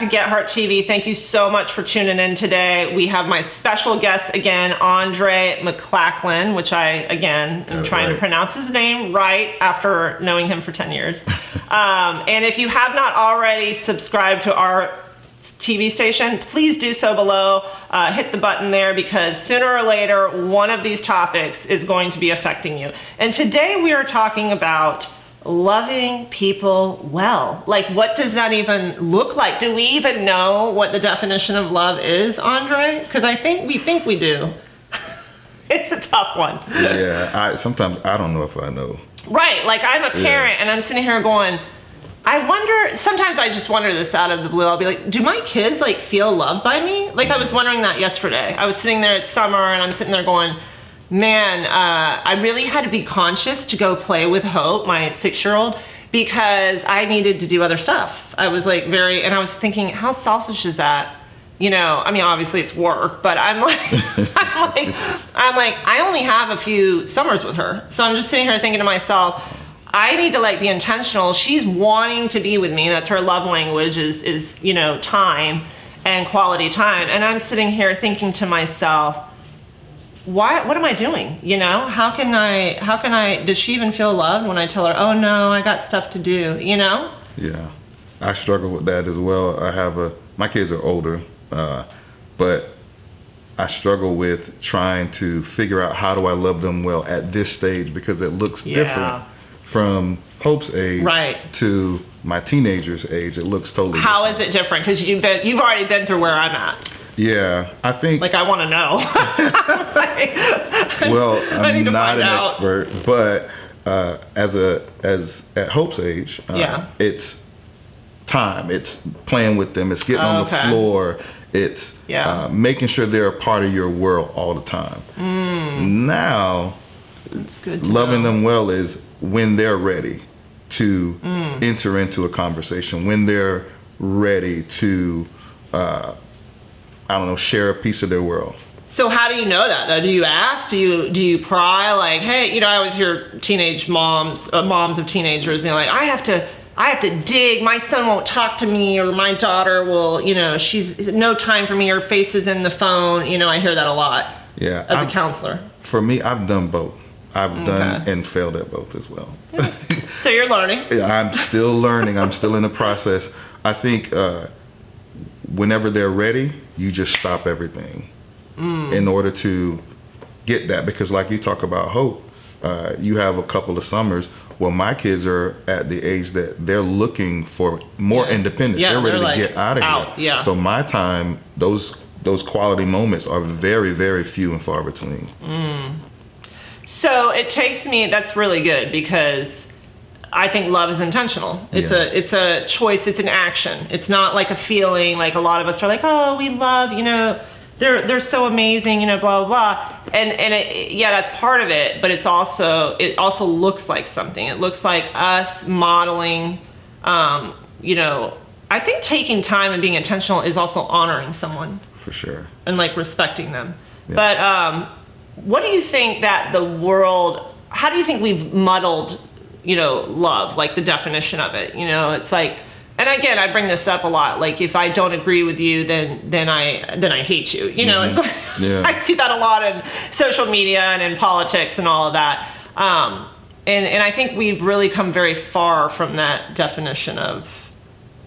to Get Heart TV. Thank you so much for tuning in today. We have my special guest again, Andrei Mclachlan, which I, again, am trying to pronounce his name right after knowing him for 10 years. And if you have not already subscribed to our TV station, please do so below. Hit the button there, because sooner or later, one of these topics is going to be affecting you. And today we are talking about loving people well. Like, what does that even look like? Do we even know what the definition of love is, Andrei? Because we think we do. It's a tough one. Yeah, sometimes I don't know if I know. Right, like I'm a parent and I'm sitting here going, I wonder, sometimes I just wonder this out of the blue. I'll be like, do my kids like feel loved by me? Like I was wondering that yesterday. I was sitting there at summer and I'm sitting there going, man, I really had to be conscious to go play with Hope, my 6-year-old, because I needed to do other stuff. I was like and I was thinking, how selfish is that? You know, I mean, obviously it's work, but I'm like, I only have a few summers with her. So I'm just sitting here thinking to myself, I need to like be intentional. She's wanting to be with me. That's her love language is, you know, time and quality time. And I'm sitting here thinking to myself, what am I doing? You know, how can I, does she even feel loved when I tell her, oh no, I got stuff to do, you know? Yeah, I struggle with that as well. My kids are older, but I struggle with trying to figure out how do I love them well at this stage, because it looks different from Hope's age to my teenager's age. It looks totally How different. is it different? Because you've already been through where I'm at. Yeah, I think. Like, I want to know. Well, I'm not an expert, but at Hope's age, it's time. It's playing with them. It's getting on the floor. It's making sure they're a part of your world all the time. Now, it's good. Loving them well is when they're ready to enter into a conversation. When they're ready to. I don't know, share a piece of their world. So how do you know that though? Do you ask? Do you pry? Like, hey, you know, I always hear teenage moms of teenagers being like, I have to dig. My son won't talk to me, or my daughter will, you know, she's no time for me. Her face is in the phone. You know, I hear that a lot. Yeah. As a counselor. For me, I've done both. I've done and failed at both as well. Yeah. So you're learning. Yeah, I'm still learning. I'm still in the process. I think whenever they're ready, you just stop everything in order to get that. Because like you talk about Hope, you have a couple of summers. Well, my kids are at the age that they're looking for more independence. Yeah, they're ready like, to get out of here. Yeah. So my time, those quality moments are very, very few and far between. So it takes me, that's really good, because I think love is intentional. It's a choice. It's an action. It's not like a feeling. Like a lot of us are like, oh, we love, you know, they're so amazing, you know, blah blah blah. And that's part of it. But it also looks like something. It looks like us modeling. You know, I think taking time and being intentional is also honoring someone. For sure. And like respecting them. Yeah. But what do you think that the world? How do you think we've muddled, you know, love, like the definition of it? You know, it's like, and again, I bring this up a lot. Like, if I don't agree with you, then I hate you. You know, it's like, I see that a lot in social media and in politics and all of that. And I think we've really come very far from that definition of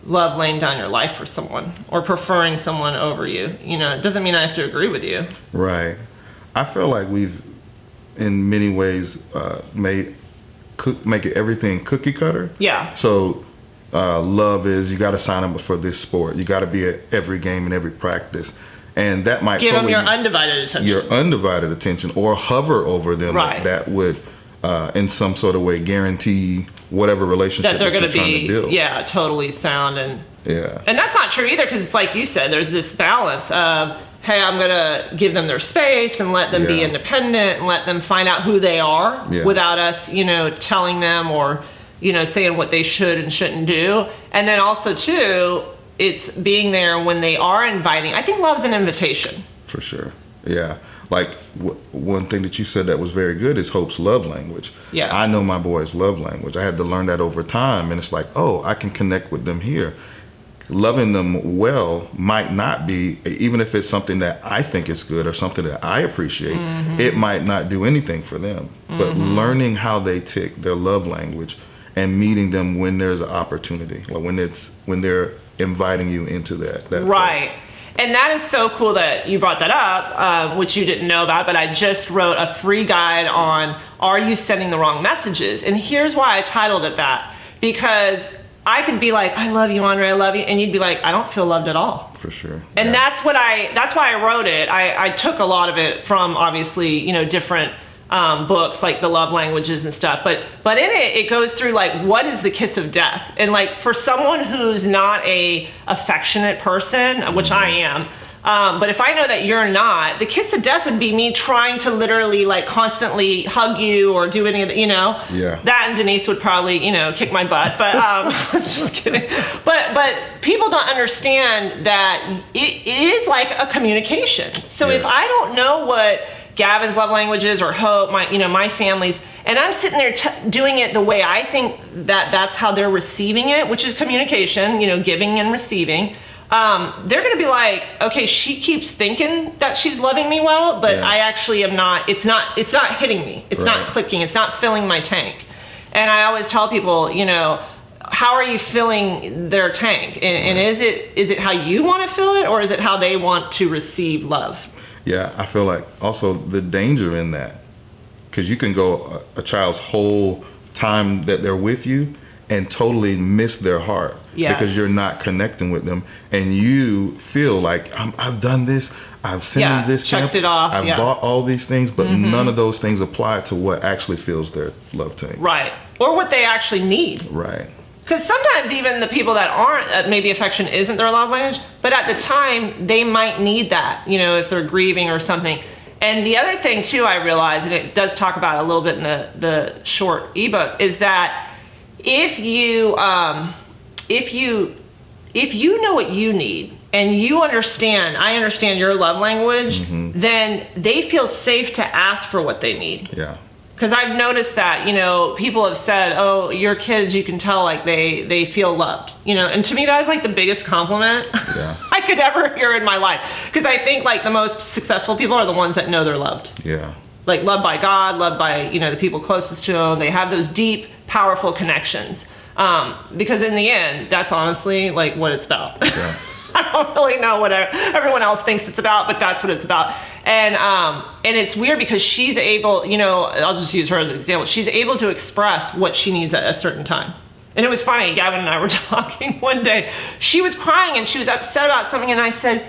love, laying down your life for someone or preferring someone over you. You know, it doesn't mean I have to agree with you. Right. I feel like we've, in many ways, make everything cookie cutter. Yeah. So love is, you got to sign up for this sport. You got to be at every game and every practice. And that might give them your undivided attention. Your undivided attention, or hover over them. Right. That would, in some sort of way, guarantee whatever relationship that they're going to be. Yeah, totally sound. And that's not true either, because it's like you said, there's this balance of, hey, I'm going to give them their space and let them be independent and let them find out who they are without us, you know, telling them or, you know, saying what they should and shouldn't do. And then also, too, it's being there when they are inviting. I think love's an invitation. For sure. Yeah. Like, one thing that you said that was very good is Hope's love language. Yeah. I know my boy's love language. I had to learn that over time. And it's like, oh, I can connect with them here. loving them well might not be, even if it's something that I think is good or something that I appreciate, it might not do anything for them. But learning how they tick, their love language, and meeting them when there's an opportunity, or when they're inviting you into that right. place. And that is so cool that you brought that up, which you didn't know about, but I just wrote a free guide on, are you sending the wrong messages? And here's why I titled it that. Because I could be like, I love you, Andrei, I love you. And you'd be like, I don't feel loved at all. For sure. And that's why I wrote it. I took a lot of it from, obviously, different books like the love languages and stuff. But in it goes through like, what is the kiss of death? And like for someone who's not a affectionate person, which I am, but if I know that you're not, the kiss of death would be me trying to literally like constantly hug you or do any of the, Yeah. That and Denise would probably, kick my butt, but just kidding. But people don't understand that it is like a communication. So Yes. if I don't know what Gavin's love languages or Hope, my family's, and I'm sitting there doing it the way I think that's how they're receiving it, which is communication, giving and receiving. They're going to be like, okay, she keeps thinking that she's loving me well, but I actually am not. It's not hitting me. It's not clicking. It's not filling my tank. And I always tell people, how are you filling their tank? And is it how you want to fill it, or is it how they want to receive love? Yeah, I feel like also the danger in that, because you can go a child's whole time that they're with you and totally miss their heart because you're not connecting with them, and you feel like I've done this, I've sent them this checked camp, it off, I've bought all these things, but none of those things apply to what actually fills their love tank. Right, or what they actually need. Right. Because sometimes even the people that aren't, maybe affection isn't their love language, but at the time they might need that, if they're grieving or something. And the other thing too, I realized, and it does talk about it a little bit in the short ebook, is that if you know what you need and I understand your love language, then they feel safe to ask for what they need. Yeah. Because I've noticed that, people have said, oh, your kids, you can tell like they feel loved, and to me that is like the biggest compliment I could ever hear in my life. Because I think like the most successful people are the ones that know they're loved. Yeah. Like loved by God, loved by, the people closest to them. They have those deep, powerful connections. Because in the end, that's honestly like what it's about. Yeah. I don't really know what everyone else thinks it's about, but that's what it's about. And it's weird because she's able, I'll just use her as an example. She's able to express what she needs at a certain time. And it was funny, Gavin and I were talking one day. She was crying and she was upset about something, and I said,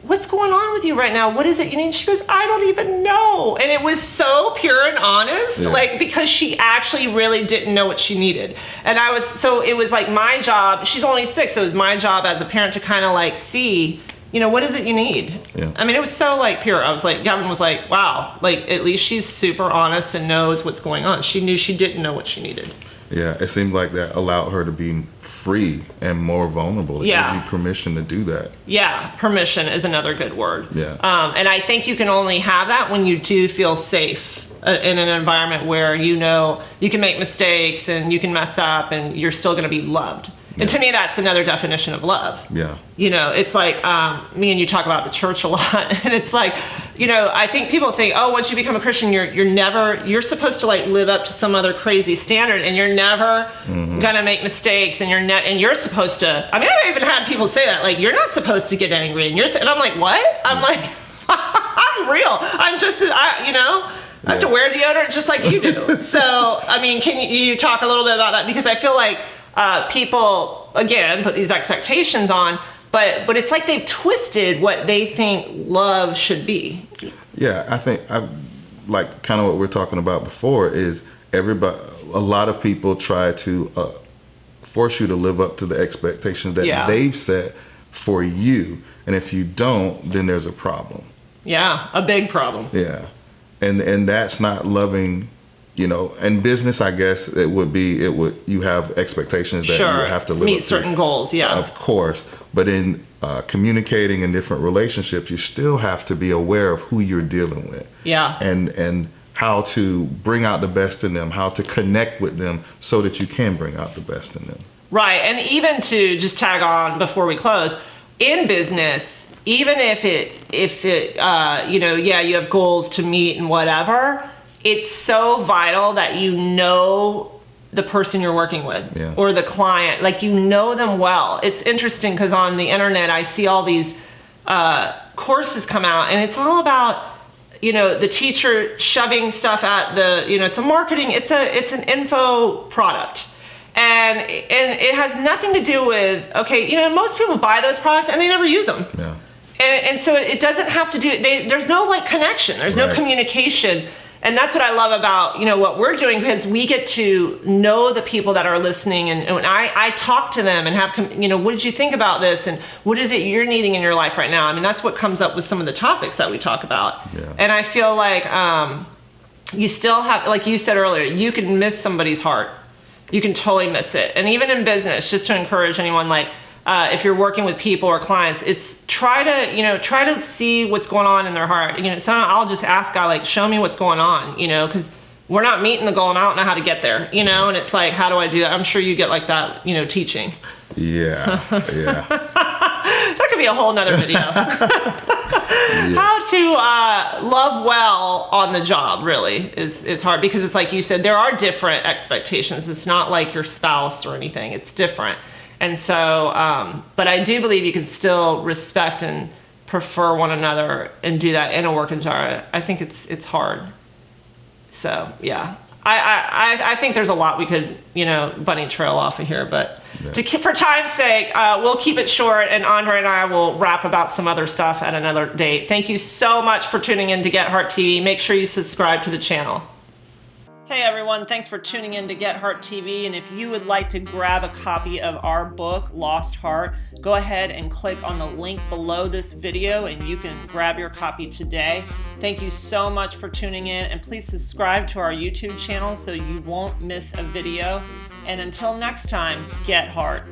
what's going on with you right now? What is it you need? She goes, I don't even know. And it was so pure and honest, like, because she actually really didn't know what she needed. And so it was like my job, she's only 6, so it was my job as a parent to kind of like see, what is it you need? Yeah. I mean, it was so like pure. I was like, Gavin was like, wow, like at least she's super honest and knows what's going on. She knew she didn't know what she needed. Yeah, it seemed like that allowed her to be free and more vulnerable. It gives you permission to do that. Yeah, permission is another good word. Yeah. And I think you can only have that when you do feel safe in an environment where you can make mistakes and you can mess up and you're still going to be loved. And to me, that's another definition of love. Yeah. It's like me and you talk about the church a lot, and it's like, I think people think, oh, once you become a Christian, you're supposed to like live up to some other crazy standard, and you're never gonna make mistakes, and you're supposed to. I mean, I've even had people say that, like, you're not supposed to get angry, and I'm like, what? I'm like, I'm real. I'm just, I have to wear deodorant just like you do. So, I mean, can you talk a little bit about that? Because I feel like people, again, put these expectations on, but it's like they've twisted what they think love should be. Yeah, I think like kind of what we're talking about before is a lot of people try to force you to live up to the expectations that they've set for you. And if you don't, then there's a problem. Yeah, a big problem. Yeah. And that's not loving. In business, I guess you have expectations that you have to live meet up certain to. goals, Of course. But in communicating in different relationships, you still have to be aware of who you're dealing with. Yeah. And how to bring out the best in them, how to connect with them so that you can bring out the best in them. Right, and even to just tag on before we close, in business, even if it you know, yeah, you have goals to meet and whatever, it's so vital that you know the person you're working with or the client, like you know them well. It's interesting because on the internet I see all these courses come out, and it's all about, you know, the teacher shoving stuff at the, you know, it's a marketing, it's an info product. And it has nothing to do with, okay, you know, most people buy those products and they never use them. Yeah. And so it doesn't have to do, there's no like connection, there's no communication. And that's what I love about, you know, what we're doing, because we get to know the people that are listening, and I talk to them and have, you know, what did you think about this? And what is it you're needing in your life right now? I mean, that's what comes up with some of the topics that we talk about. Yeah. And I feel like you still have, like you said earlier, you can miss somebody's heart. You can totally miss it. And even in business, just to encourage anyone, like if you're working with people or clients, it's try to see what's going on in their heart. You know, so I'll just ask God, like, show me what's going on, you know, because we're not meeting the goal and I don't know how to get there, you know, and it's like, how do I do that? I'm sure you get like that, you know, teaching. Yeah. Yeah. That could be a whole nother video. Yes. How to love well on the job really is hard, because it's like you said, there are different expectations. It's not like your spouse or anything. It's different. And so, but I do believe you can still respect and prefer one another and do that in a work environment. I think it's hard. So yeah, I think there's a lot we could, you know, bunny trail off of here, but for time's sake, we'll keep it short, and Andrei and I will rap about some other stuff at another date. Thank you so much for tuning in to Get Heart TV. Make sure you subscribe to the channel. Hey everyone, thanks for tuning in to Get Heart TV, and if you would like to grab a copy of our book, Lost Heart, go ahead and click on the link below this video and you can grab your copy today. Thank you so much for tuning in, and please subscribe to our YouTube channel so you won't miss a video. And until next time, Get Heart.